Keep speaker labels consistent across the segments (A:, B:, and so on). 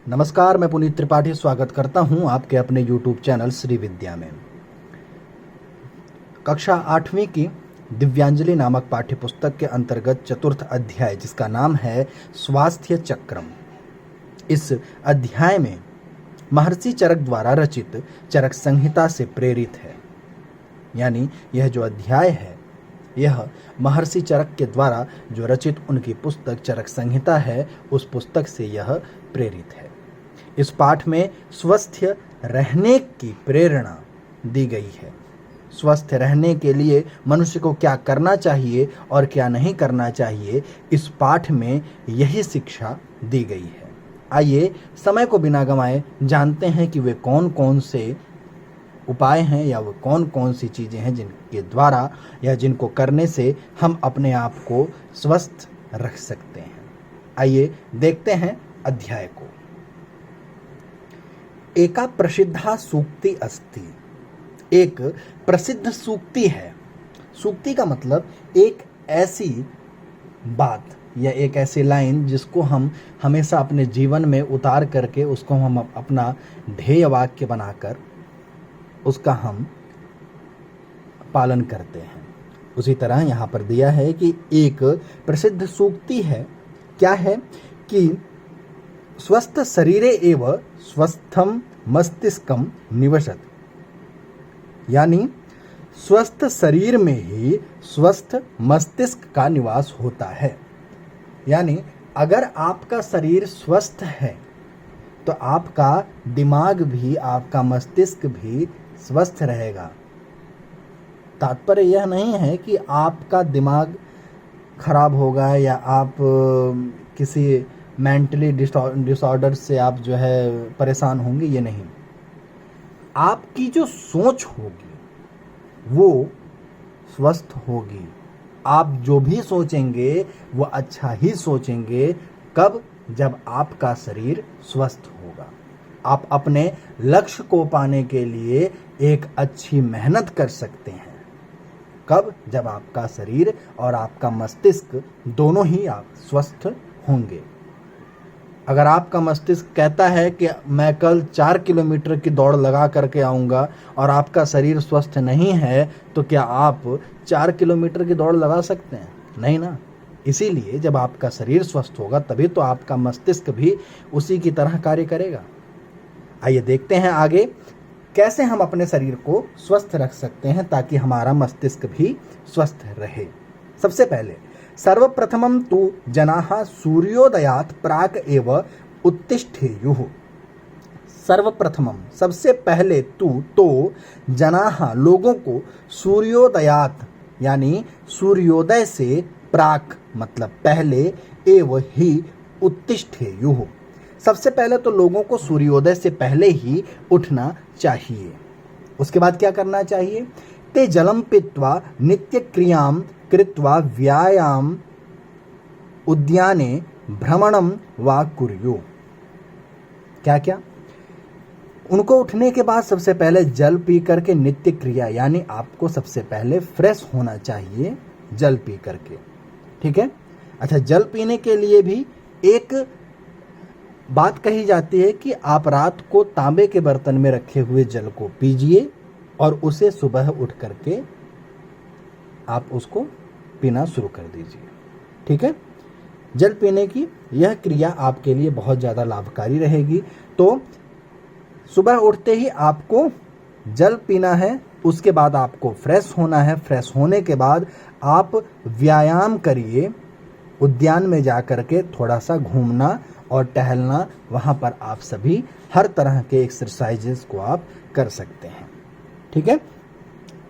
A: नमस्कार, मैं पुनीत त्रिपाठी स्वागत करता हूं आपके अपने YouTube चैनल श्री विद्या में। कक्षा 8वीं की दिव्यांजलि नामक पाठ्यपुस्तक के अंतर्गत चतुर्थ अध्याय जिसका नाम है स्वास्थ्य चक्रम। इस अध्याय में महर्षि चरक द्वारा रचित चरक संहिता से प्रेरित है। यानी यह जो अध्याय है यह महर्षि चरक के द्वारा जो रचित उनकी पुस्तक चरक संहिता है उस पुस्तक से यह प्रेरित है। इस पाठ में स्वस्थ रहने की प्रेरणा दी गई है। स्वस्थ रहने के लिए मनुष्य को क्या करना चाहिए और क्या नहीं करना चाहिए, इस पाठ में यही शिक्षा दी गई है। आइए समय को बिना गंवाए जानते हैं कि वे कौन कौन से उपाय हैं या वो कौन कौन सी चीज़ें हैं जिनके द्वारा या जिनको करने से हम अपने आप को स्वस्थ रख सकते हैं। आइए देखते हैं अध्याय को। एका प्रसिद्धा सूक्ति अस्ति, एक प्रसिद्ध सूक्ति है। सूक्ति का मतलब एक ऐसी बात या एक ऐसी लाइन जिसको हम हमेशा अपने जीवन में उतार करके उसको हम अपना ध्येय वाक्य बनाकर उसका हम पालन करते हैं। उसी तरह यहाँ पर दिया है कि एक प्रसिद्ध सूक्ति है। क्या है कि स्वस्थ शरीरे एव स्वस्थम मस्तिष्कम निवसत, यानी स्वस्थ शरीर में ही स्वस्थ मस्तिष्क का निवास होता है। यानी अगर आपका शरीर स्वस्थ है तो आपका दिमाग भी, आपका मस्तिष्क भी स्वस्थ रहेगा। तात्पर्य यह नहीं है कि आपका दिमाग खराब होगा या आप किसी मेंटली डिसऑर्डर से आप जो है परेशान होंगे, ये नहीं। आपकी जो सोच होगी वो स्वस्थ होगी। आप जो भी सोचेंगे वो अच्छा ही सोचेंगे। कब? जब आपका शरीर स्वस्थ होगा। आप अपने लक्ष्य को पाने के लिए एक अच्छी मेहनत कर सकते हैं। कब? जब आपका शरीर और आपका मस्तिष्क दोनों ही आप स्वस्थ होंगे। अगर आपका मस्तिष्क कहता है कि मैं कल 4 किलोमीटर की दौड़ लगा करके आऊँगा और आपका शरीर स्वस्थ नहीं है, तो क्या आप 4 किलोमीटर की दौड़ लगा सकते हैं? नहीं ना। इसीलिए जब आपका शरीर स्वस्थ होगा तभी तो आपका मस्तिष्क भी उसी की तरह कार्य करेगा। आइए देखते हैं आगे कैसे हम अपने शरीर को स्वस्थ रख सकते हैं ताकि हमारा मस्तिष्क भी स्वस्थ रहे। सबसे पहले सर्वप्रथमं तु जनाः सूर्योदयात् प्राक् एव उत्तिष्ठेयुः। सर्वप्रथमं सबसे पहले तो जनाः लोगों को सूर्योदयात् यानी सूर्योदय से प्राक मतलब पहले एव ही उत्तिष्ठेयुः, सबसे पहले तो लोगों को सूर्योदय से पहले ही उठना चाहिए। उसके बाद क्या करना चाहिए? ते जलम पीत्वा नित्य क्रियाम कृत्वा व्यायाम उद्याने भ्रमणम वा कुर्यु। क्या क्या? उनको उठने के बाद सबसे पहले जल पी करके नित्य क्रिया, यानी आपको सबसे पहले फ्रेश होना चाहिए जल पी करके। ठीक है। अच्छा, जल पीने के लिए भी एक बात कही जाती है कि आप रात को तांबे के बर्तन में रखे हुए जल को पीजिए और उसे सुबह उठ करके आप उसको पीना शुरू कर दीजिए। ठीक है। जल पीने की यह क्रिया आपके लिए बहुत ज़्यादा लाभकारी रहेगी। तो सुबह उठते ही आपको जल पीना है, उसके बाद आपको फ्रेश होना है। फ्रेश होने के बाद आप व्यायाम करिए, उद्यान में जा कर के थोड़ा सा घूमना और टहलना, वहाँ पर आप सभी हर तरह के एक्सरसाइजेस को आप कर सकते हैं। ठीक है।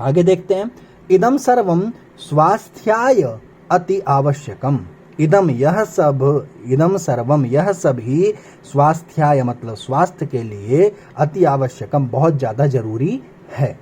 A: आगे देखते हैं। इदम सर्वम स्वास्थ्याय अति आवश्यकम। इदम सर्वम यह सभी स्वास्थ्याय मतलब स्वास्थ्य के लिए अति आवश्यकम बहुत ज़्यादा जरूरी है।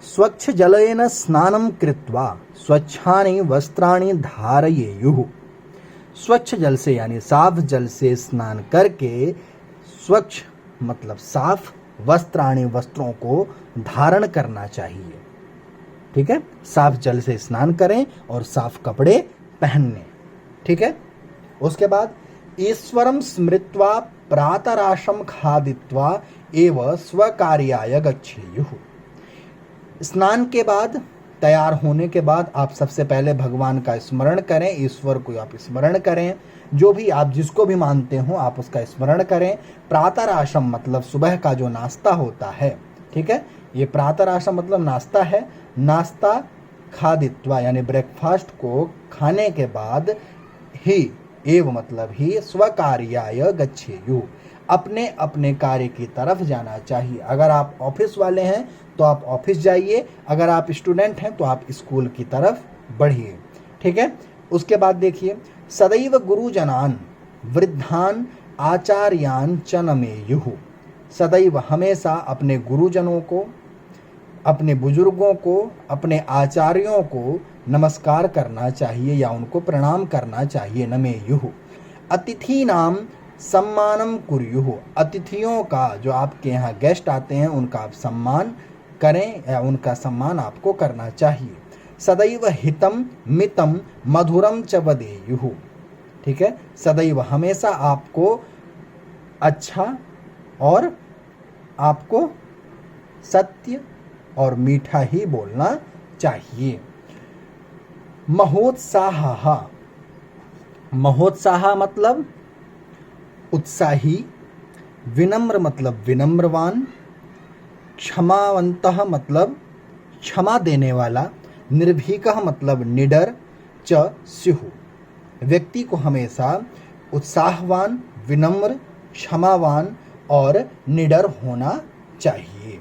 A: स्वच्छ जलेन स्नानं कृत्वा स्वच्छानि वस्त्राणि धारयेयुः। स्वच्छ जल से यानी साफ जल से स्नान करके, स्वच्छ मतलब साफ, वस्त्राणि वस्त्रों को धारण करना चाहिए। ठीक है। साफ जल से स्नान करें और साफ कपड़े पहनने। ठीक है। उसके बाद ईश्वरं स्मृत्वा प्रातराशं खादित्वा एव स्वकार्याय गच्छेयुः। स्नान के बाद, तैयार होने के बाद आप सबसे पहले भगवान का स्मरण करें, ईश्वर को आप स्मरण करें, जो भी आप जिसको भी मानते हो आप उसका स्मरण करें। प्रातराशम मतलब सुबह का जो नाश्ता होता है, ठीक है, ये प्रातराशम मतलब नाश्ता है। नाश्ता खादित्वा यानी ब्रेकफास्ट को खाने के बाद ही, एव मतलब ही, स्वकार्याय गच्छेयु अपने अपने कार्य की तरफ जाना चाहिए। अगर आप ऑफिस वाले हैं तो आप ऑफिस जाइए, अगर आप स्टूडेंट हैं तो आप स्कूल की तरफ बढ़िए, ठीक है। उसके बाद देखिए, सदैव गुरुजनान वृद्धान आचार्यान च नमेयुः। सदैव हमेशा अपने गुरुजनों को, अपने बुजुर्गों को, अपने आचार्यों को नमस्कार करना चाहिए या उनको प्रणाम करना चाहिए। नमेयुः। अतिथि नाम सम्मानम कुर्युः। अतिथियों का, जो आपके यहाँ गेस्ट आते हैं, उनका आप सम्मान करें या उनका सम्मान आपको करना चाहिए। सदैव हितम मितम मधुरम च वदेयुः। ठीक है, सदैव हमेशा आपको अच्छा और आपको सत्य और मीठा ही बोलना चाहिए। महोत्साह, महोत्साह मतलब उत्साही। विनम्र मतलब विनम्रवान। क्षमावंतः मतलब क्षमा देने वाला। निर्भीकः मतलब निडर। च स्युः, व्यक्ति को हमेशा उत्साहवान, विनम्र, क्षमावान और निडर होना चाहिए।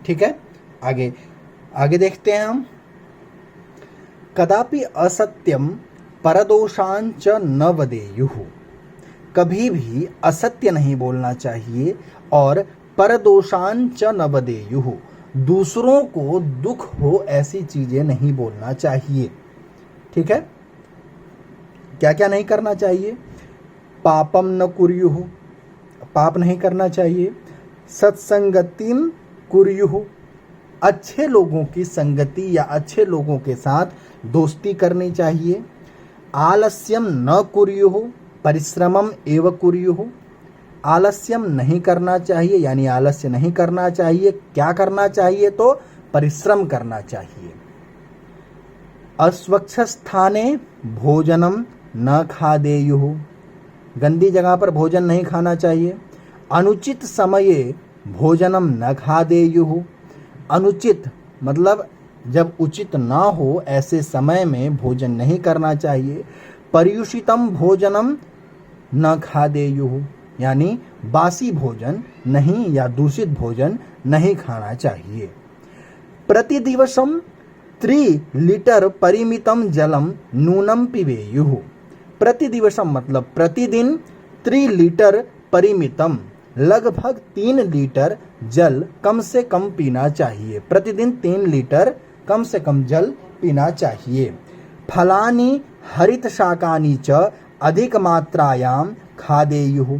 A: ठीक है, आगे आगे देखते हैं हम। कदापि असत्यम परदोषान च न वदेयुः। कभी भी असत्य नहीं बोलना चाहिए और परदोषान च न वदेयुः, दूसरों को दुख हो ऐसी चीजें नहीं बोलना चाहिए। ठीक है, क्या क्या नहीं करना चाहिए? पापम न कुर्युः, पाप नहीं करना चाहिए। सत्संगतिम कुर्युः, अच्छे लोगों की संगति या अच्छे लोगों के साथ दोस्ती करनी चाहिए। आलस्यम न कुर्युः परिश्रमम एव कुर्युः, आलस्यम नहीं करना चाहिए, यानी आलस्य नहीं करना चाहिए। क्या करना चाहिए? तो परिश्रम करना चाहिए। अस्वच्छ स्थाने भोजनम न खादेयुः, गंदी जगह पर भोजन नहीं खाना चाहिए। अनुचित समये भोजनम न खादेयुः, अनुचित मतलब जब उचित ना हो ऐसे समय में भोजन नहीं करना चाहिए। पर्युषितम भोजनम न खादेयुः, यानी बासी भोजन नहीं या दूषित भोजन नहीं खाना चाहिए। प्रतिदिवसम 3 लीटर परिमितम जलम नूनम पिबेयुः, प्रतिदिवसम मतलब प्रतिदिन, 3 लीटर परिमितम लगभग 3 लीटर जल कम से कम पीना चाहिए। प्रतिदिन 3 लीटर कम से कम जल पीना चाहिए। फलानि हरित शाकानि च अधिक मात्रायाम खादेयुः,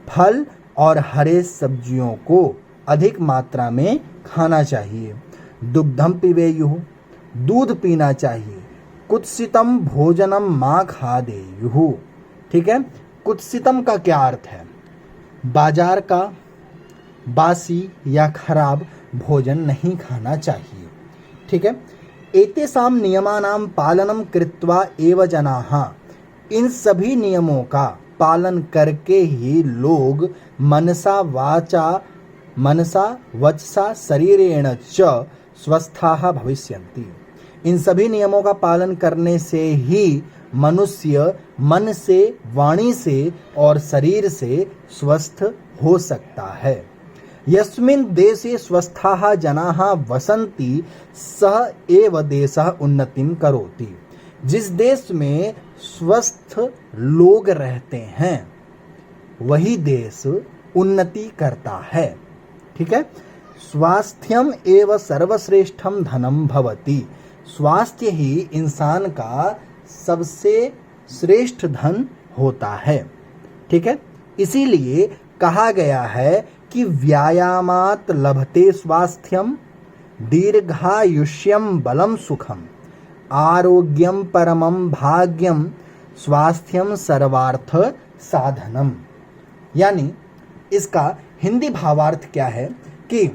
A: फल और हरे सब्जियों को अधिक मात्रा में खाना चाहिए। दुग्धम पिबेयुः, दूध पीना चाहिए। कुत्सितम भोजनम मा खादेयुः, ठीक है, कुत्सितम का क्या अर्थ है? बाजार का बासी या खराब भोजन नहीं खाना चाहिए। ठीक है, एतेषां नियमानां पालनम कृत्वा एव जनाः, इन सभी नियमों का पालन करके ही लोग मनसा वचसा शरीरेण च स्वस्थाः भविष्यन्ति। इन सभी नियमों का पालन करने से ही मनुष्य मन से, वाणी से और शरीर से स्वस्थ हो सकता है। यस्मिन् देशे स्वस्थाः जनाः वसन्ति सः एव देशः उन्नतिं करोति, जिस देश में स्वस्थ लोग रहते हैं वही देश उन्नति करता है। ठीक है, स्वास्थ्यम एव सर्वश्रेष्ठम धनम भवति, स्वास्थ्य ही इंसान का सबसे श्रेष्ठ धन होता है। ठीक है, इसीलिए कहा गया है कि व्यायामात् लभते स्वास्थ्यम दीर्घायुष्यम बलम सुखम आरोग्यम परमम भाग्यम स्वास्थ्यम सर्वार्थ साधनम। यानी इसका हिंदी भावार्थ क्या है कि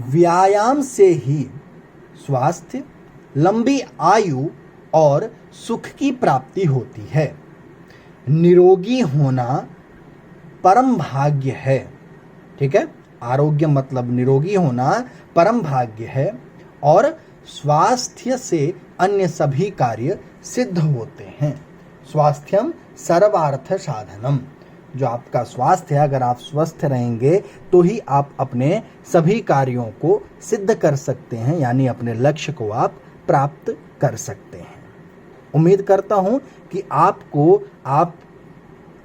A: व्यायाम से ही स्वास्थ्य, लंबी आयु और सुख की प्राप्ति होती है। निरोगी होना परम भाग्य है। ठीक है, आरोग्य मतलब निरोगी होना परम भाग्य है और स्वास्थ्य से अन्य सभी कार्य सिद्ध होते हैं। स्वास्थ्यम सर्वार्थ साधनम। जो आपका स्वास्थ्य है, अगर आप स्वस्थ रहेंगे तो ही आप अपने सभी कार्यों को सिद्ध कर सकते हैं, यानी अपने लक्ष्य को आप प्राप्त कर सकते हैं। उम्मीद करता हूं कि आप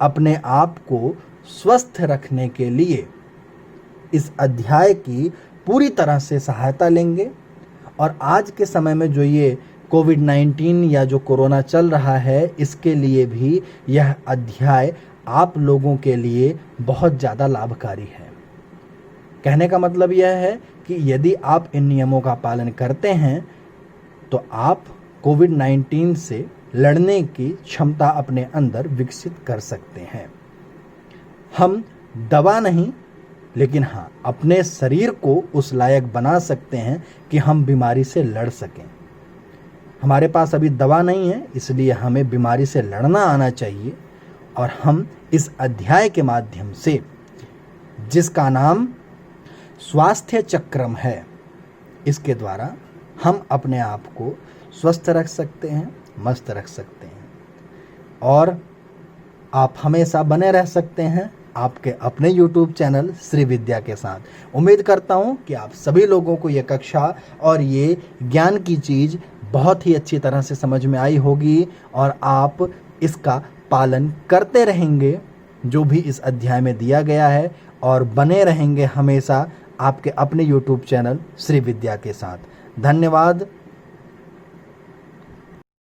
A: अपने आप को स्वस्थ रखने के लिए इस अध्याय की पूरी तरह से सहायता लेंगे और आज के समय में जो ये कोविड-19 या जो कोरोना चल रहा है, इसके लिए भी यह अध्याय आप लोगों के लिए बहुत ज़्यादा लाभकारी है। कहने का मतलब यह है कि यदि आप इन नियमों का पालन करते हैं तो आप कोविड-19 से लड़ने की क्षमता अपने अंदर विकसित कर सकते हैं। हम दवा नहीं, लेकिन हाँ, अपने शरीर को उस लायक बना सकते हैं कि हम बीमारी से लड़ सकें। हमारे पास अभी दवा नहीं है, इसलिए हमें बीमारी से लड़ना आना चाहिए और हम इस अध्याय के माध्यम से, जिसका नाम स्वास्थ्य चक्रम है, इसके द्वारा हम अपने आप को स्वस्थ रख सकते हैं, मस्त रख सकते हैं और आप हमेशा बने रह सकते हैं आपके अपने YouTube चैनल श्री विद्या के साथ। उम्मीद करता हूं कि आप सभी लोगों को ये कक्षा और ये ज्ञान की चीज़ बहुत ही अच्छी तरह से समझ में आई होगी और आप इसका पालन करते रहेंगे जो भी इस अध्याय में दिया गया है और बने रहेंगे हमेशा आपके अपने YouTube चैनल श्री विद्या के साथ। धन्यवाद।